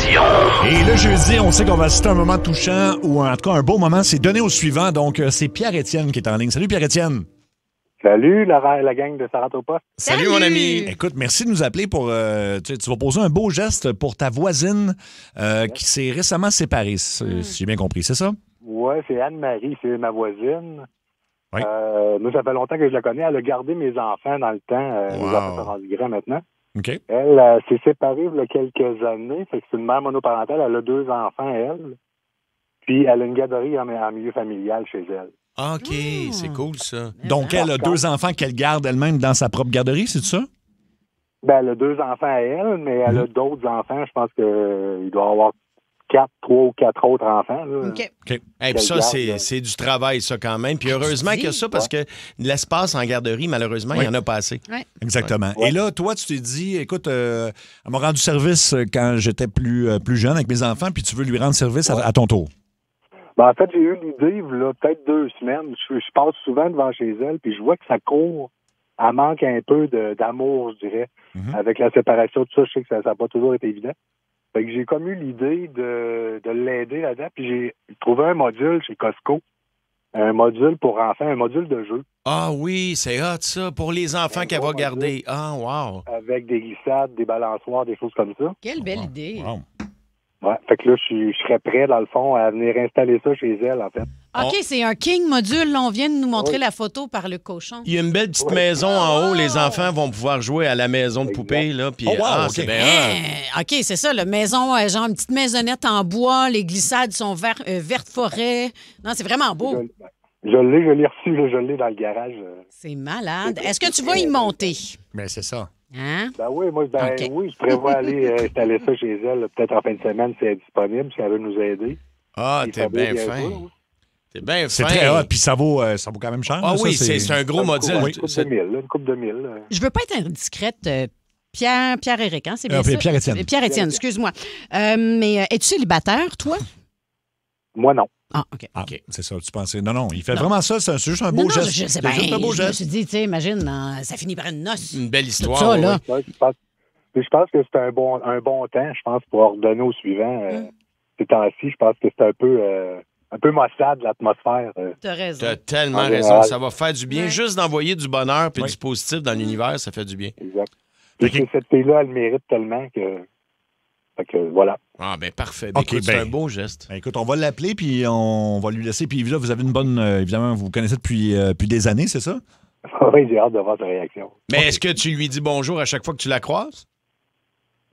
l'émission. Et le jeudi, on sait qu'on va assister à un moment touchant ou en tout cas un beau moment, c'est donné au suivant. Donc, c'est Pierre-Étienne qui est en ligne. Salut Pierre-Étienne. Salut, la gang de Sarah Poste. Salut, mon ami. Écoute, merci de nous appeler pour... tu vas poser un beau geste pour ta voisine qui s'est récemment séparée, si j'ai bien compris, c'est ça? Oui, c'est Anne-Marie, c'est ma voisine. Oui. Moi, ça fait longtemps que je la connais. Elle a gardé mes enfants dans le temps. Wow. Mes enfants sont rendus grands maintenant. OK. Elle s'est séparée il y a quelques années. Fait que c'est une mère monoparentale. Elle a 2 enfants, elle. Puis, elle a une garderie en milieu familial chez elle. OK, c'est cool, ça. Donc, elle a 2 enfants qu'elle garde elle-même dans sa propre garderie, c'est ça? Ben, elle a 2 enfants à elle, mais elle a d'autres enfants. Je pense qu'il doit y avoir 3 ou 4 autres enfants. Là. OK. Et puis ça, c'est du travail, ça, quand même. Puis heureusement qu'il y a ça, parce que l'espace en garderie, malheureusement, il n'y en a pas assez. Ouais. Exactement. Ouais. Et là, toi, tu t'es dit, écoute, elle m'a rendu service quand j'étais plus jeune avec mes enfants, puis tu veux lui rendre service à ton tour. Ben, en fait, j'ai eu l'idée, là, peut-être 2 semaines. Je passe souvent devant chez elle, puis je vois que ça court. Elle manque un peu d'amour, je dirais. Avec la séparation, tout ça, je sais que ça n'a pas toujours été évident. Fait que j'ai comme eu l'idée de l'aider là-dedans, puis j'ai trouvé un module chez Costco. Un module pour enfants, un module de jeu. Ah oui, c'est hot, ça, pour les enfants qu'elle va garder. Ah, wow. Avec des glissades, des balançoires, des choses comme ça. Quelle belle idée. Wow. Ouais. Fait que là, je serais prêt, dans le fond, à venir installer ça chez elle, en fait. OK, c'est un King module. Là, on vient de nous montrer la photo par le cochon. Il y a une belle petite maison en haut. Les enfants vont pouvoir jouer à la maison de poupée. Là, puis, Oh, wow, OK. c'est bien hot. Hein? OK, c'est ça, la maison, genre une petite maisonnette en bois, les glissades sont vertes forêt. Non, c'est vraiment beau. Je l'ai reçu, là, je l'ai dans le garage. C'est malade. Est-ce que tu vas y monter? Mais c'est ça. Hein? Ben oui, moi, OK. oui, je prévois aller installer ça chez elle, là, peut-être en fin de semaine, si elle est disponible, si elle veut nous aider. Ah, Puis t'es ça vaut bien bien fin. ça, là. T'es bien C'est fin. très hot, puis ça vaut quand même cher. Ah là, oui, ça, c'est un gros module. Une coupe de mille, là, une coupe de mille. Là. Je veux pas être indiscrète. Pierre-Éric, hein, c'est bien ça? Pierre-Étienne. Pierre-Étienne, excuse-moi. Mais es-tu célibataire, toi? Moi, non. Ah, OK. Ah, c'est ça, tu pensais. Non, il fait vraiment ça, c'est juste un beau Non, geste. je sais C'est bien. juste un beau Je me geste. suis dit, tu sais, imagine, ça finit par une noce. Une belle histoire. ça, là. ouais. Ouais, je pense que c'est un bon temps, je pense, pour ordonner au suivant. Ces temps-ci, je pense que c'est un peu maussade, l'atmosphère. T'as raison. T'as tellement En raison. général. Ça va faire du bien. Ouais. Juste d'envoyer du bonheur et du positif dans l'univers, ça fait du bien. Exact. Et Ok. cette fille-là, elle mérite tellement que... Fait que, voilà. Ah, ben parfait. OK, Écoute, c'est ben. un beau geste. Ben, écoute, on va l'appeler, puis on va lui laisser. Puis là, vous avez une bonne. Évidemment, vous vous connaissez depuis des années, c'est ça? Oui, j'ai hâte de voir sa réaction. Mais est-ce que tu lui dis bonjour à chaque fois que tu la croises?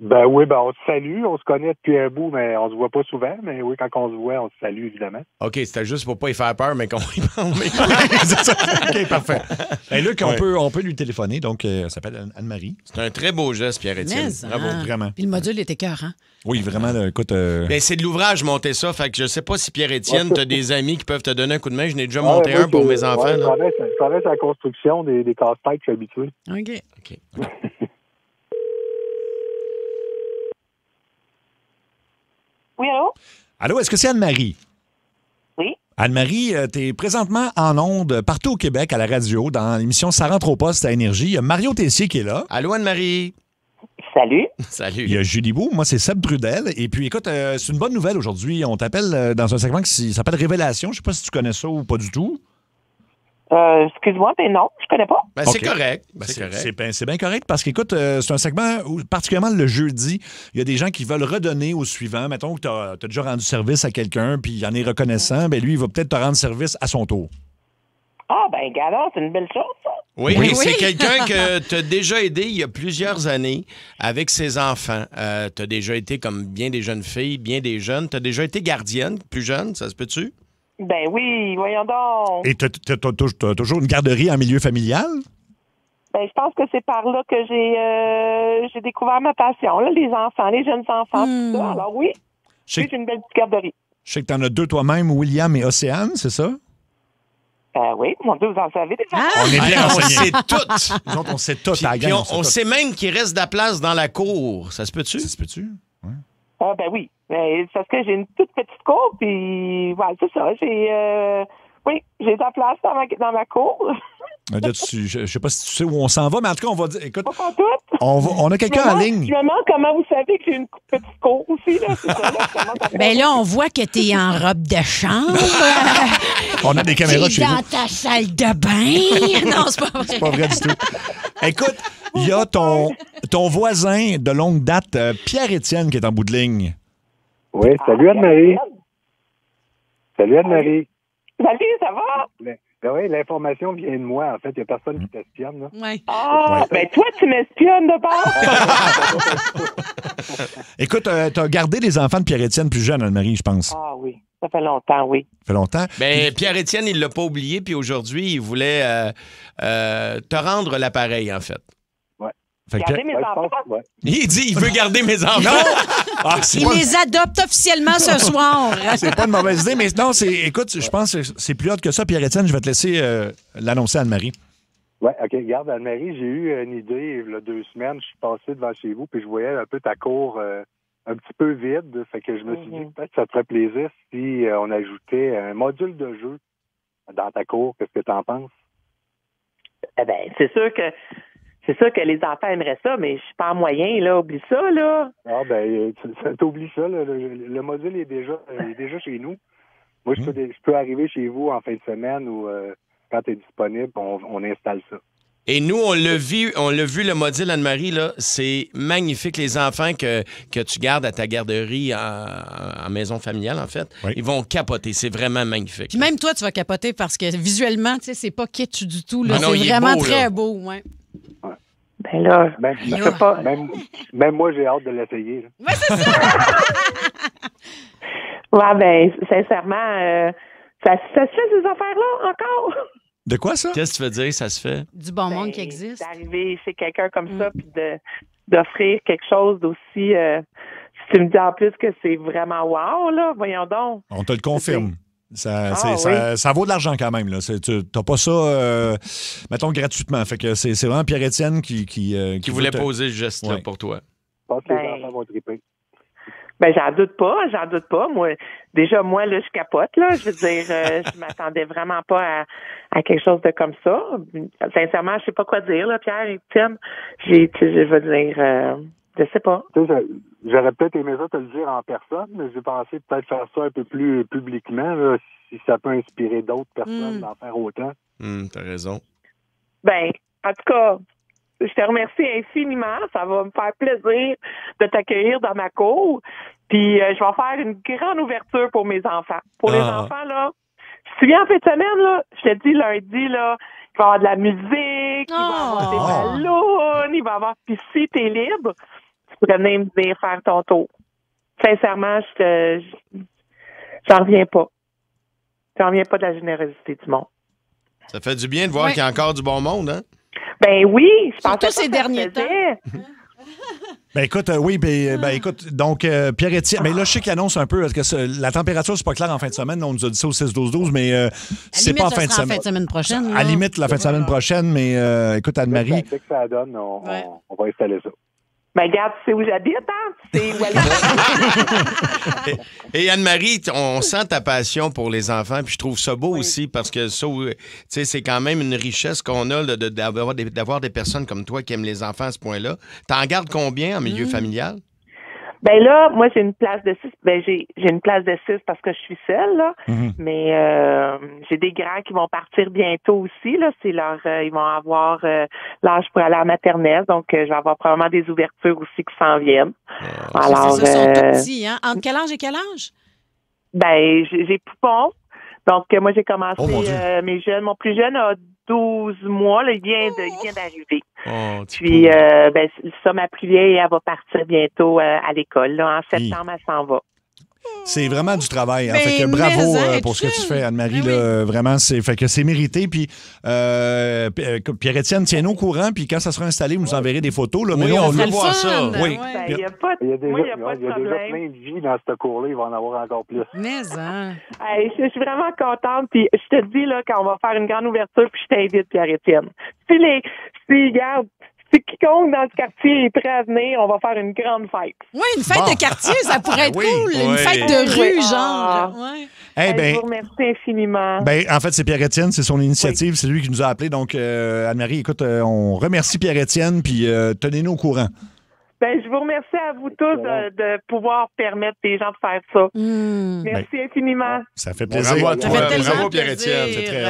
Ben oui, on se salue, on se connaît depuis un bout, mais on se voit pas souvent. Mais oui, quand on se voit, on se salue, évidemment. OK, c'était juste pour pas y faire peur, mais qu'on y parle. C'est ça. OK, parfait. Et Luc, Ouais. on peut lui téléphoner. Donc, elle s'appelle Anne-Marie. C'est un très beau geste, Pierre-Étienne. Mais, Bravo. vraiment. Puis le module était cœur, hein? Oui, vraiment, là, écoute. Ben, c'est de l'ouvrage monter ça. Fait que je sais pas si Pierre-Étienne, t'as des amis qui peuvent te donner un coup de main. Je n'ai déjà monté moi, un pour c'est- mes enfants. ouais, là. je travaille sur la construction des casse-têtes, je suis habitué. OK. OK. Oui, allô? Allô, est-ce que c'est Anne-Marie? Oui. Anne-Marie, tu es présentement en ondes partout au Québec à la radio dans l'émission Ça rentre au poste à Énergie. Il y a Mario Tessier qui est là. Allô, Anne-Marie? Salut. Salut. Il y a Julie Beau. Moi, c'est Seb Trudel. Et puis, écoute, c'est une bonne nouvelle aujourd'hui. On t'appelle dans un segment qui s'appelle Révélation. Je sais pas si tu connais ça ou pas du tout. Excuse-moi, mais non, je connais pas. Ben, c'est OK. correct. Ben, c'est correct. c'est bien correct parce qu'écoute, c'est un segment où, particulièrement le jeudi, il y a des gens qui veulent redonner au suivant. Mettons que tu as déjà rendu service à quelqu'un puis il en est reconnaissant. Ben lui, il va peut-être te rendre service à son tour. Ah, ben, galère, c'est une belle chose, ça. Oui, Oui. c'est quelqu'un que tu as déjà aidé il y a plusieurs années avec ses enfants. Tu as déjà été, comme bien des jeunes filles, bien des jeunes, tu as déjà été gardienne, plus jeune, ça se peut-tu? Ben oui, voyons donc. Et t'as toujours une garderie en milieu familial? Ben, je pense que c'est par là que j'ai découvert ma passion, là, les enfants, les jeunes enfants, tout ça. Alors oui, Je sais, c'est une belle petite garderie. je sais que t'en as deux toi-même, William et Océane, c'est ça? Oui, mon Dieu, vous en savez déjà. On est bien on renseignés. sait tout. Nous autres, on sait tout Puis, à la puis gang, on tout. sait même qu'il reste de la place dans la cour. Ça se peut-tu? Ça se peut-tu? Ah, ben oui. Ben, c'est parce que j'ai une toute petite cour, puis voilà, c'est ça. Oui, j'ai de la place dans ma cour. Là, je sais pas si tu sais où on s'en va, mais en tout cas, on va dire. Écoute, Pas pantoute. on a quelqu'un en ligne. Je me demande comment vous savez que j'ai une petite cour aussi, là. C'est ça, là. Comment ça Ben là, on voit que t'es en robe de chambre. On a des caméras T'es chez nous. dans ta salle de bain. Non, c'est pas vrai. C'est pas vrai du tout. Écoute, il y a ton voisin de longue date, Pierre-Étienne, qui est en bout de ligne. Oui, salut Anne-Marie. Salut Anne-Marie. Salut, ça va? Ben oui, l'information vient de moi. En fait, il n'y a personne qui t'espionne. Là. Ouais. Ah, ben toi, tu m'espionnes de bord. Écoute, t'as gardé les enfants de Pierre-Étienne plus jeunes, Anne-Marie, je pense. Ah oui, ça fait longtemps, oui. Ça fait longtemps. Ben, Pierre-Étienne, il l'a pas oublié, puis aujourd'hui, il voulait te rendre l'appareil, en fait. Fait que- Regardez mes Ouais, je enfants. pense, ouais. Il dit il veut garder mes enfants. Ah, c'est Il pas, les adopte officiellement ce soir. c'est pas une mauvaise idée, mais non, écoute, je pense que c'est plus hot que ça, Pierre-Étienne. Je vais te laisser l'annoncer à Anne-Marie. Oui, OK. Regarde, Anne-Marie, j'ai eu une idée il y a 2 semaines. Je suis passé devant chez vous, puis je voyais un peu ta cour un petit peu vide. Fait que je me suis dit, peut-être que ça te ferait plaisir si on ajoutait un module de jeu dans ta cour. Qu'est-ce que tu en penses? Eh ben, c'est sûr que les enfants aimeraient ça, mais je suis pas en moyen, là. Oublie ça, là. Ah, ben, t'oublies ça. Là. Le module est déjà chez nous. Moi, je peux arriver chez vous en fin de semaine ou quand tu es disponible, on installe ça. Et nous, on l'a vu le module, Anne-Marie, là. C'est magnifique, les enfants que tu gardes à ta garderie en maison familiale, en fait. Oui. Ils vont capoter. C'est vraiment magnifique. Puis même toi, tu vas capoter parce que visuellement, tu sais, c'est pas kitsch du tout. Là. Ah non, C'est il est vraiment beau, très là. beau. Ouais. Ben là, Même, je peux pas. même moi, j'ai hâte de l'essayer. Là. Ouais, c'est ça. Ouais, ben, sincèrement, ça se fait, ces affaires-là, encore? De quoi, ça? Qu'est-ce que tu veux dire, ça se fait? Du bon monde Ben, qui existe. D'arriver chez quelqu'un comme ça, puis d'offrir quelque chose d'aussi... si tu me dis en plus que c'est vraiment wow, là, voyons donc. On te le confirme. Ça, oui. ça vaut de l'argent quand même. Tu n'as pas ça, mettons, gratuitement. Fait que c'est vraiment Pierre-Étienne qui voulait veut te- poser le geste là, Ouais. pour toi. Je pense que les Ben, enfants vont triper. Ben, j'en doute pas. Moi, déjà, moi, là, je capote, là. Je veux dire, je m'attendais vraiment pas à quelque chose de comme ça. Sincèrement, je sais pas quoi dire, là, Pierre et Tim. Je veux dire, je sais pas. Tu sais, j'aurais peut-être aimé ça te le dire en personne, mais j'ai pensé peut-être faire ça un peu plus publiquement, là, si ça peut inspirer d'autres personnes d'en faire autant. T'as raison. Ben, en tout cas, je te remercie infiniment. Ça va me faire plaisir de t'accueillir dans ma cour. Puis, je vais faire une grande ouverture pour mes enfants. Pour les enfants, là, si tu viens en fin de semaine, là, je te dis lundi, là, il va y avoir de la musique, il va y avoir des ballons, il va y avoir... Puis si t'es libre, tu pourrais venir me dire faire ton tour. Sincèrement, j'en reviens pas. J'en reviens pas de la générosité du monde. Ça fait du bien de voir Ouais. qu'il y a encore du bon monde, hein? Ben oui, je Surtout pensais pas ces que ça derniers se faisait. Ben écoute, oui, ben écoute, donc Pierre-Étienne, mais là, je sais qu'il annonce un peu, parce que la température, c'est pas clair en fin de semaine. On nous a dit ça au 6-12-12, mais c'est limite, pas en ça fin de sera en semaine. fin de semaine prochaine. À là. la limite, la fin de semaine prochaine, mais écoute, Anne-Marie. Dès que ça donne, Ouais. on va installer ça. Ben regarde, tu sais où j'habite, hein? Tu sais où elle Et Anne-Marie, on sent ta passion pour les enfants, puis je trouve ça beau aussi parce que ça, tu sais, c'est quand même une richesse qu'on a là, d'avoir des personnes comme toi qui aiment les enfants à ce point-là. T'en gardes combien en milieu familial? Ben là, moi, j'ai une place de 6. Ben, j'ai une place de 6 parce que je suis seule, là. Mais j'ai des grands qui vont partir bientôt aussi, là. Ils vont avoir l'âge pour aller à la maternelle. Donc, je vais avoir probablement des ouvertures aussi qui s'en viennent. Alors, C'est ça, ils sont tout petits, hein? Entre quel âge et quel âge? ben, j'ai Poupon. Donc, moi, j'ai commencé Oh, mon Dieu. mes jeunes. Mon plus jeune a 12 mois, là. Il vient d'arriver. Oh, Puis, ben, ça, ma plus vieille, elle va partir bientôt à l'école. Là. En septembre, elle s'en va. C'est vraiment du travail. Hein. Ben, Fait que bravo mais, hein, pour ce que tu chill. fais, Anne-Marie. Ben là, vraiment, fait que c'est mérité. Puis Pierre-Étienne, tiens-nous au courant. Puis quand ça sera installé, vous nous enverrez des photos. Là, mais Oui, là, on on veut serait le voir fun, ça. Oui. ouais. Ben, il n'y a pas Il y a de, déjà, moi, il y a pas de déjà problème. plein de vie dans ce cours-là. Il va en avoir encore plus. Mais, hein. Hey, je suis vraiment contente. Puis je te dis là quand on va faire une grande ouverture, puis je t'invite Pierre-Étienne. Regarde, Si quiconque dans le quartier est prêt à venir, on va faire une grande fête. Oui, une fête de quartier, ça pourrait être cool. Une fête de rue, genre. Ouais. Je vous remercie infiniment. En fait, c'est Pierre-Étienne, c'est son initiative, c'est lui qui nous a appelés. Donc, Anne-Marie, écoute, on remercie Pierre-Étienne, puis tenez-nous au courant. Je vous remercie à vous tous de pouvoir permettre des gens de faire ça. Merci infiniment. Ça fait plaisir. Bravo à toi. Ça fait tellement Bravo, Pierre-Étienne. plaisir. C'est très